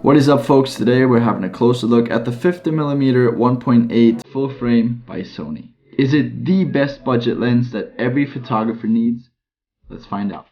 What is up, folks? Today we're having a closer look at the 50mm 1.8 full frame by Sony. Is it the best budget lens that every photographer needs? Let's find out.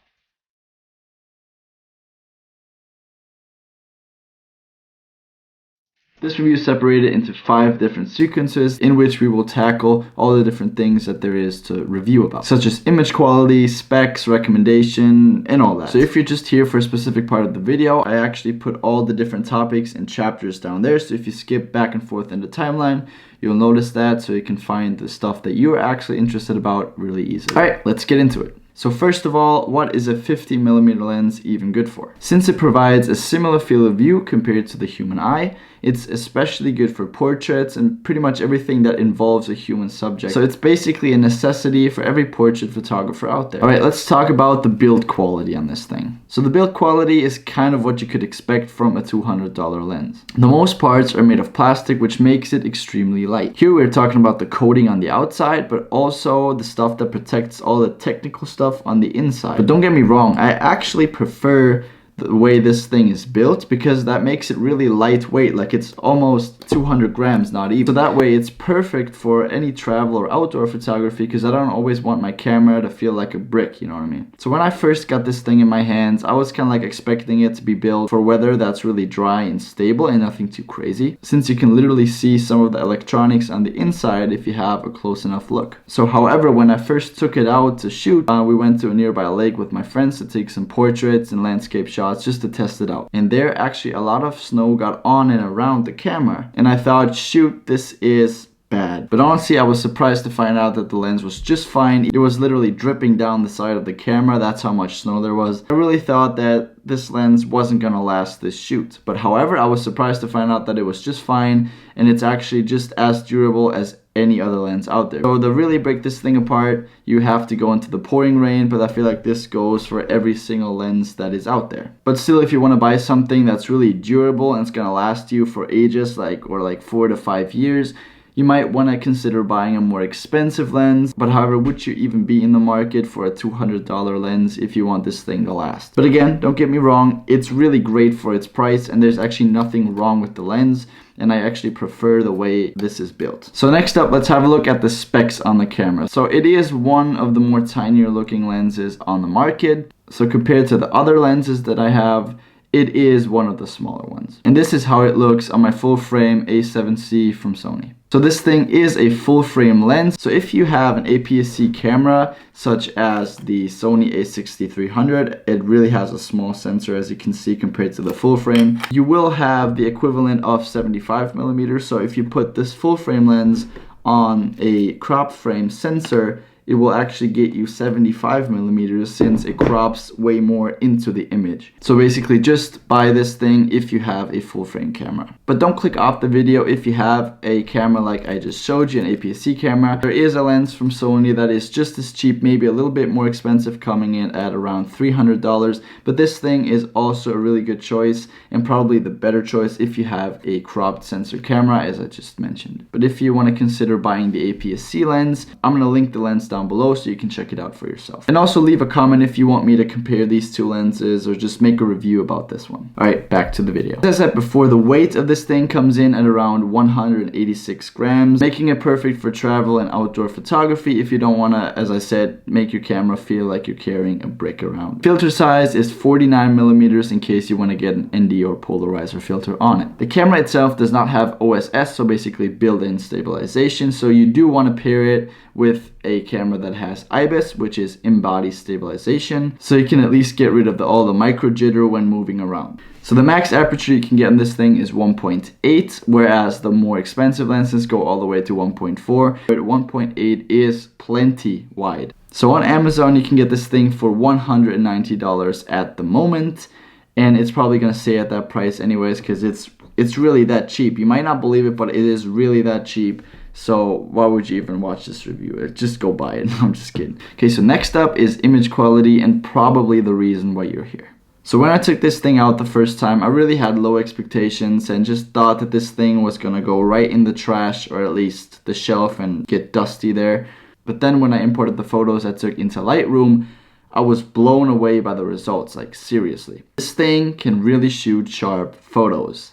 This review is separated into 5 different sequences in which we will tackle all the different things that there is to review about, such as image quality, specs, recommendation, and all that. So if you're just here for a specific part of the video, I actually put all the different topics and chapters down there, so if you skip back and forth in the timeline, you'll notice that, so you can find the stuff that you're actually interested about really easily. Alright, let's get into it. So first of all, what is a 50mm lens even good for? Since it provides a similar field of view compared to the human eye, it's especially good for portraits and pretty much everything that involves a human subject. So it's basically a necessity for every portrait photographer out there. Alright, let's talk about the build quality on this thing. So the build quality is kind of what you could expect from a $200 lens. The most parts are made of plastic, which makes it extremely light. Here we're talking about the coating on the outside, but also the stuff that protects all the technical stuff on the inside. But don't get me wrong, I actually prefer the way this thing is built because that makes it really lightweight, like it's almost 200 grams, not even. So that way it's perfect for any travel or outdoor photography because I don't always want my camera to feel like a brick, you know what I mean? So when I first got this thing in my hands, I was kind of like expecting it to be built for weather that's really dry and stable and nothing too crazy, since you can literally see some of the electronics on the inside if you have a close enough look. So however, when I first took it out to shoot, we went to a nearby lake with my friends to take some portraits and landscape shots just to test it out, and there actually a lot of snow got on and around the camera, and I thought, shoot, this is bad. But honestly, I was surprised to find out that the lens was just fine. It was literally dripping down the side of the camera, that's how much snow there was. I really thought that this lens wasn't gonna last this shoot, but however, I was surprised to find out that it was just fine, and it's actually just as durable as any other lens out there. So to really break this thing apart, you have to go into the pouring rain, but I feel like this goes for every single lens that is out there. But still, if you want to buy something that's really durable and it's gonna last you for ages, like 4 to 5 years, you might want to consider buying a more expensive lens. But however, would you even be in the market for a $200 lens if you want this thing to last? But again, don't get me wrong, it's really great for its price and there's actually nothing wrong with the lens, and I actually prefer the way this is built. So next up, let's have a look at the specs on the camera. So it is one of the more tinier looking lenses on the market. So compared to the other lenses that I have, it is one of the smaller ones. And this is how it looks on my full frame A7C from Sony. So this thing is a full frame lens. So if you have an APS-C camera, such as the Sony a6300, it really has a small sensor, as you can see, compared to the full frame. You will have the equivalent of 75mm. So if you put this full frame lens on a crop frame sensor, it will actually get you 75mm since it crops way more into the image. So basically just buy this thing if you have a full frame camera. But don't click off the video if you have a camera like I just showed you, an APS-C camera. There is a lens from Sony that is just as cheap, maybe a little bit more expensive, coming in at around $300. But this thing is also a really good choice and probably the better choice if you have a cropped sensor camera, as I just mentioned. But if you want to consider buying the APS-C lens, I'm going to link the lens down below so you can check it out for yourself. And also leave a comment if you want me to compare these two lenses or just make a review about this one. Alright, back to the video. As I said before, the weight of this thing comes in at around 186 grams, making it perfect for travel and outdoor photography if you don't want to, as I said, make your camera feel like you're carrying a brick around. Filter size is 49mm in case you want to get an ND or polarizer filter on it. The camera itself does not have OSS, so basically built-in stabilization, so you do want to pair it with a camera that has IBIS, which is in-body stabilization, so you can at least get rid of all the micro jitter when moving around. So the max aperture you can get on this thing is 1.8, whereas the more expensive lenses go all the way to 1.4, but 1.8 is plenty wide. So on Amazon you can get this thing for $190 at the moment, and it's probably gonna stay at that price anyways because it's really that cheap. You might not believe it, but it is really that cheap. So why would you even watch this review? Just go buy it. No, I'm just kidding. Okay, so next up is image quality, and probably the reason why you're here. So when I took this thing out the first time, I really had low expectations and just thought that this thing was gonna go right in the trash, or at least the shelf, and get dusty there. But then when I imported the photos I took into Lightroom, I was blown away by the results, like seriously. This thing can really shoot sharp photos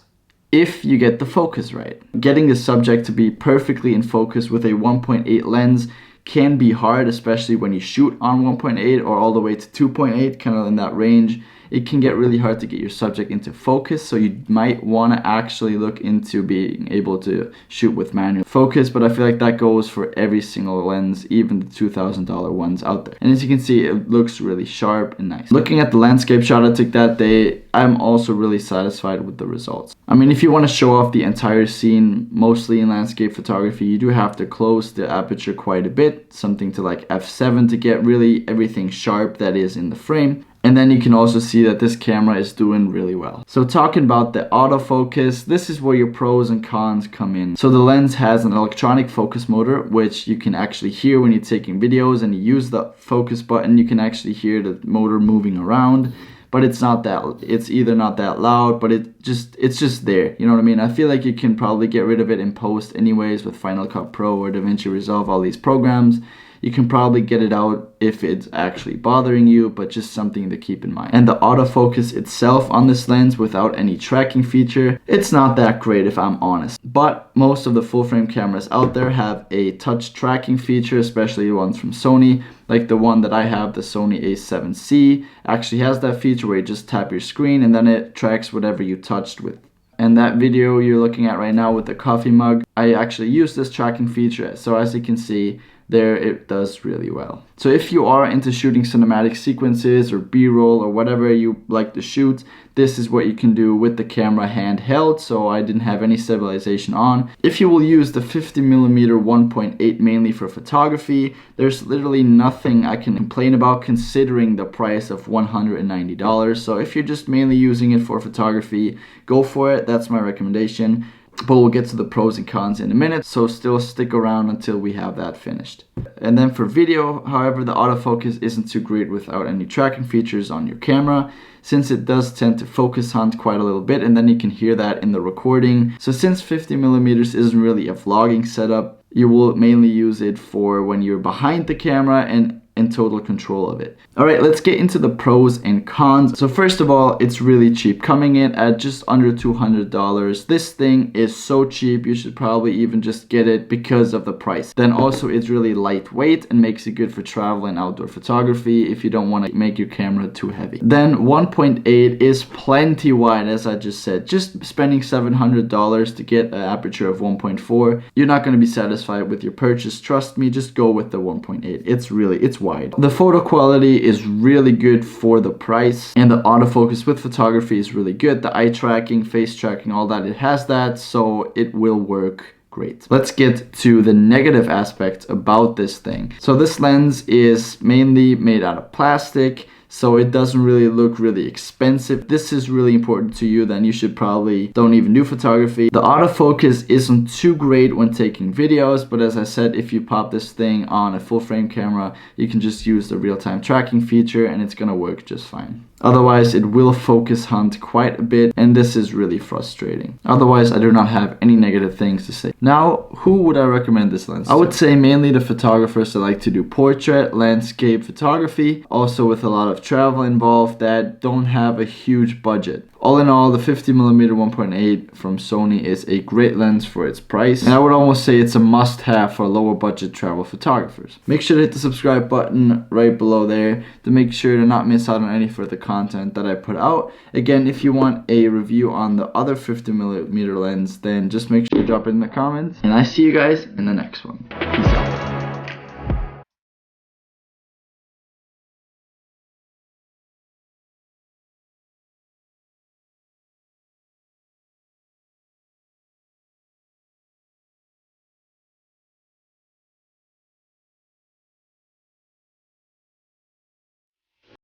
if you get the focus right. Getting the subject to be perfectly in focus with a 1.8 lens can be hard, especially when you shoot on 1.8 or all the way to 2.8, kind of in that range. It can get really hard to get your subject into focus, so you might want to actually look into being able to shoot with manual focus, but I feel like that goes for every single lens, even the $2,000 ones out there. And as you can see, it looks really sharp and nice. Looking at the landscape shot I took that day, I'm also really satisfied with the results. I mean, if you want to show off the entire scene, mostly in landscape photography, you do have to close the aperture quite a bit, something to like f7 to get really everything sharp that is in the frame. And then you can also see that this camera is doing really well. So talking about the autofocus, this is where your pros and cons come in. So the lens has an electronic focus motor, which you can actually hear when you're taking videos and you use the focus button, you can actually hear the motor moving around. But it's either not that loud, but it's just there. You know what I mean? I feel like you can probably get rid of it in post anyways with Final Cut Pro or DaVinci Resolve, all these programs. You can probably get it out if it's actually bothering you, but just something to keep in mind. And the autofocus itself on this lens without any tracking feature, it's not that great if I'm honest. But most of the full frame cameras out there have a touch tracking feature, especially the ones from Sony. Like the one that I have, the Sony a7C, actually has that feature where you just tap your screen and then it tracks whatever you touched with. And that video you're looking at right now with the coffee mug, I actually use this tracking feature. So as you can see, there it does really well. So if you are into shooting cinematic sequences or b-roll or whatever you like to shoot, this is what you can do with the camera handheld, so I didn't have any stabilization on. If you will use the 50mm 1.8 mainly for photography, there's literally nothing I can complain about considering the price of $190. So if you're just mainly using it for photography, go for it, that's my recommendation. But we'll get to the pros and cons in a minute, so still stick around until we have that finished. And then for video, however, the autofocus isn't too great without any tracking features on your camera, since it does tend to focus hunt quite a little bit, and then you can hear that in the recording. So since 50mm isn't really a vlogging setup, you will mainly use it for when you're behind the camera and in total control of it. Alright, let's get into the pros and cons. So first of all, it's really cheap, coming in at just under $200. This thing is so cheap, you should probably even just get it because of the price. Then also it's really lightweight and makes it good for travel and outdoor photography if you don't want to make your camera too heavy. Then 1.8 is plenty wide, as I just said. Just spending $700 to get an aperture of 1.4, you're not going to be satisfied with your purchase. Trust me, just go with the 1.8. It's wide. The photo quality is really good for the price, and the autofocus with photography is really good. The eye tracking, face tracking, all that, it has that, so it will work great. Let's get to the negative aspects about this thing. So this lens is mainly made out of plastic, so it doesn't really look really expensive. This is really important to you, then you should probably don't even do photography. The autofocus isn't too great when taking videos, but as I said, if you pop this thing on a full frame camera, you can just use the real-time tracking feature and it's gonna work just fine. Otherwise, it will focus hunt quite a bit, and this is really frustrating. Otherwise, I do not have any negative things to say. Now, who would I recommend this lens to? I would say mainly the photographers that like to do portrait, landscape photography, also with a lot of travel involved, that don't have a huge budget. All in all, the 50mm 1.8 from Sony is a great lens for its price, and I would almost say it's a must-have for lower budget travel photographers. Make sure to hit the subscribe button right below there to make sure to not miss out on any further content that I put out. Again, if you want a review on the other 50mm lens, then just make sure to drop it in the comments, and I see you guys in the next one. Peace out.